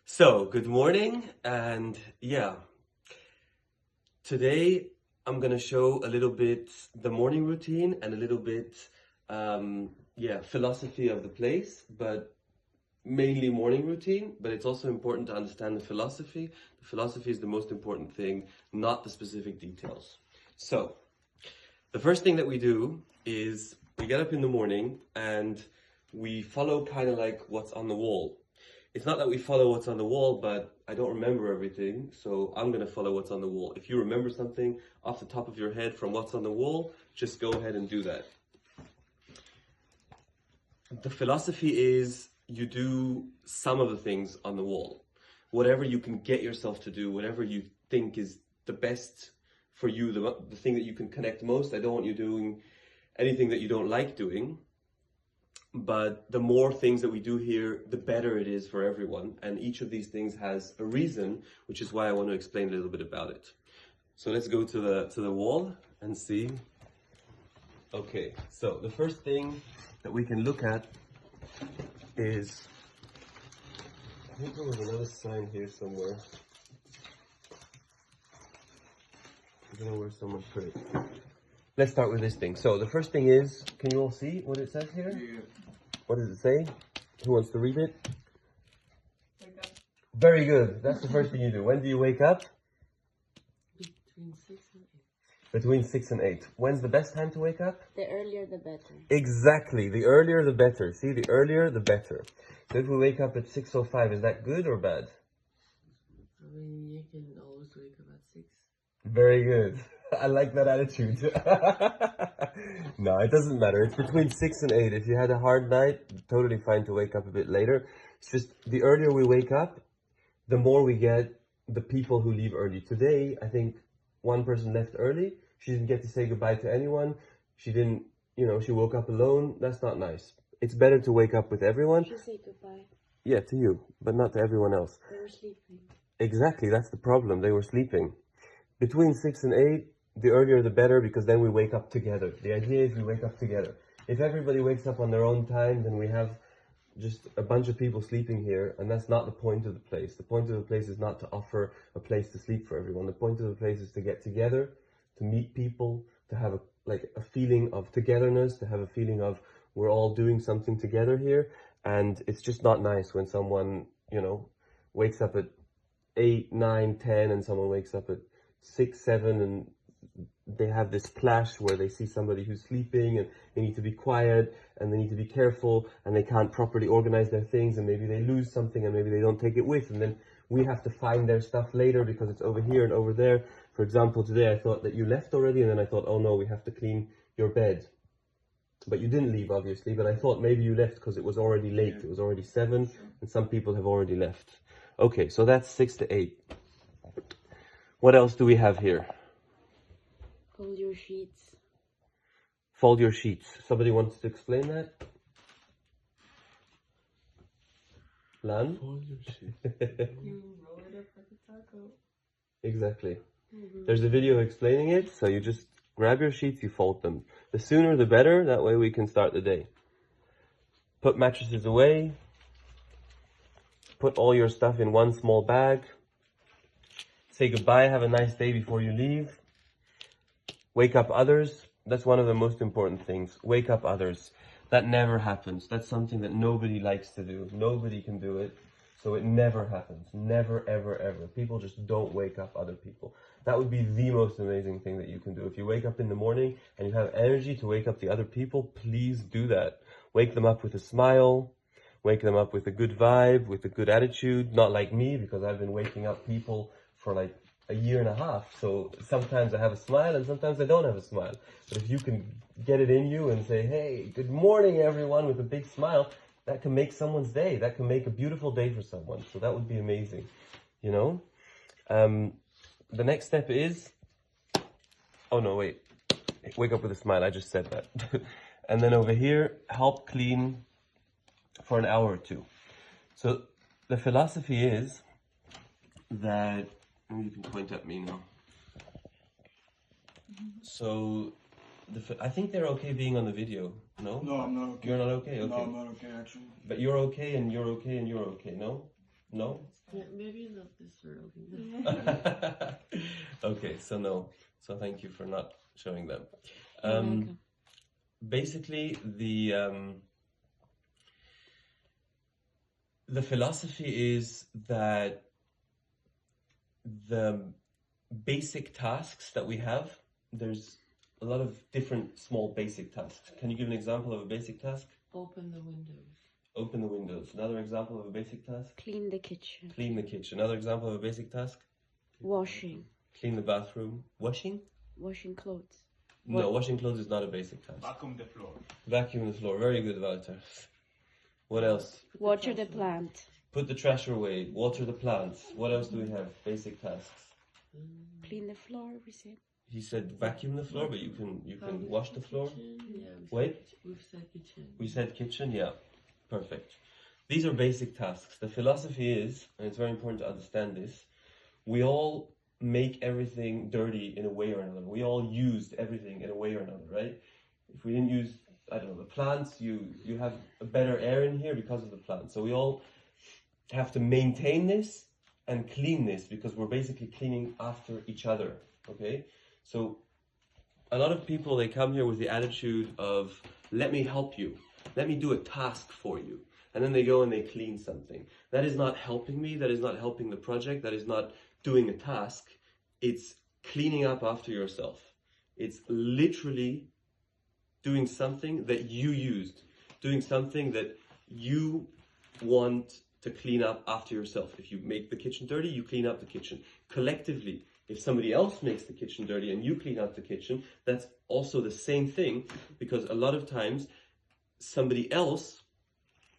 So, good morning, and today I'm gonna show a little bit the morning routine and a little bit, philosophy of the place, but mainly morning routine. But it's also important to understand the philosophy. The philosophy is the most important thing, not the specific details. So, the first thing that we do is we get up in the morning and we follow kind of like what's on the wall. It's not that we follow what's on the wall, but I don't remember everything, so I'm gonna follow what's on the wall. If you remember something off the top of your head from what's on the wall, just go ahead and do that. The philosophy is you do some of the things on the wall. Whatever you can get yourself to do, whatever you think is the best for you, the thing that you can connect most. I don't want you doing anything that you don't like doing. But the more things that we do here, the better it is for everyone. And each of these things has a reason, which is why I want to explain a little bit about it. So let's go to the wall and see. Okay, so the first thing that we can look at is, I think there was another sign here somewhere. I don't know where someone put it. Let's start with this thing. So the first thing is, can you all see what it says here? Yeah. What does it say? Who wants to read it? Wake up. Very good. That's the first thing you do. When do you wake up? Between 6 and 8. Between 6 and 8. When's the best time to wake up? The earlier the better. Exactly. The earlier the better. See, the earlier the better. So if we wake up at 6:05, is that good or bad? I mean, you can always wake up at 6. Very good. I like that attitude. No, it doesn't matter. It's between 6 and 8. If you had a hard night, totally fine to wake up a bit later. It's just the earlier we wake up, the more we get the people who leave early. Today, I think one person left early. She didn't get to say goodbye to anyone. She didn't, she woke up alone. That's not nice. It's better to wake up with everyone. She said goodbye. Yeah, to you, but not to everyone else. They were sleeping. Exactly, that's the problem. They were sleeping. Between 6 and 8, the earlier the better, because then we wake up together. The idea is we wake up together. If everybody wakes up on their own time, then we have just a bunch of people sleeping here, and that's not the point of the place. The point of the place is not to offer a place to sleep for everyone. The point of the place is to get together, to meet people, to have a feeling of togetherness, to have a feeling of we're all doing something together here. And it's just not nice when someone, wakes up at 8, 9, 10, and someone wakes up at 6, 7, and they have this clash where they see somebody who's sleeping and they need to be quiet and they need to be careful and they can't properly organize their things, and maybe they lose something and maybe they don't take it with, and then we have to find their stuff later because it's over here and over there. For example, today I thought that you left already, and then I thought, oh no, we have to clean your bed. But you didn't leave, obviously, but I thought maybe you left because it was already late. It was already 7 and some people have already left. Okay, so that's 6 to 8. What else do we have here? Fold your sheets. Fold your sheets. Somebody wants to explain that? Lan? Fold your sheets. You roll it up like a taco. Exactly. There's a video explaining it, so you just grab your sheets, you fold them. The sooner the better, that way we can start the day. Put mattresses away. Put all your stuff in one small bag. Say goodbye, have a nice day before you leave. Wake up others. That's one of the most important things. Wake up others. That never happens. That's something that nobody likes to do. Nobody can do it. So it never happens. Never, ever, ever. People just don't wake up other people. That would be the most amazing thing that you can do. If you wake up in the morning and you have energy to wake up the other people, please do that. Wake them up with a smile. Wake them up with a good vibe, with a good attitude. Not like me, because I've been waking up people for like a year and a half. So sometimes I have a smile and sometimes I don't have a smile. But if you can get it in you and say, hey, good morning everyone, with a big smile, that can make someone's day. That can make a beautiful day for someone. So that would be amazing, The next step is, oh no, wait. Wake up with a smile. I just said that. And then over here, help clean for an hour or two. So the philosophy is that, you can point at me now. So I think they're okay being on the video, no? No, I'm not okay. You're not okay? Okay. No, I'm not okay, actually. But you're okay and you're okay and you're okay, no? No? Yeah, maybe not this early. Okay, so no. So thank you for not showing them. You're welcome. Basically, the philosophy is that the basic tasks that we have, there's a lot of different small basic tasks. Can you give an example of a basic task? Open the windows. Open the windows. Another example of a basic task? Clean the kitchen. Clean the kitchen. Another example of a basic task? Washing. Clean the bathroom. Washing? Washing clothes. No, washing clothes is not a basic task. Vacuum the floor. Vacuum the floor. Very good, Walter. What else? Water the plant. Put the trash away. Water the plants. What else do we have? Basic tasks. Clean the floor, we said. He said vacuum the floor, but you can wash the floor. Yeah, Wait. We've said kitchen. We said kitchen, yeah. Perfect. These are basic tasks. The philosophy is, and it's very important to understand this, we all make everything dirty in a way or another. We all used everything in a way or another, right? If we didn't use, I don't know, the plants, you have a better air in here because of the plants. So we all have to maintain this and clean this because we're basically cleaning after each other, okay? So a lot of people, they come here with the attitude of, let me help you. Let me do a task for you. And then they go and they clean something. That is not helping me. That is not helping the project. That is not doing a task. It's cleaning up after yourself. It's literally doing something that you used. Doing something that you want to clean up after yourself. If you make the kitchen dirty, you clean up the kitchen. Collectively, if somebody else makes the kitchen dirty and you clean up the kitchen, that's also the same thing, because a lot of times somebody else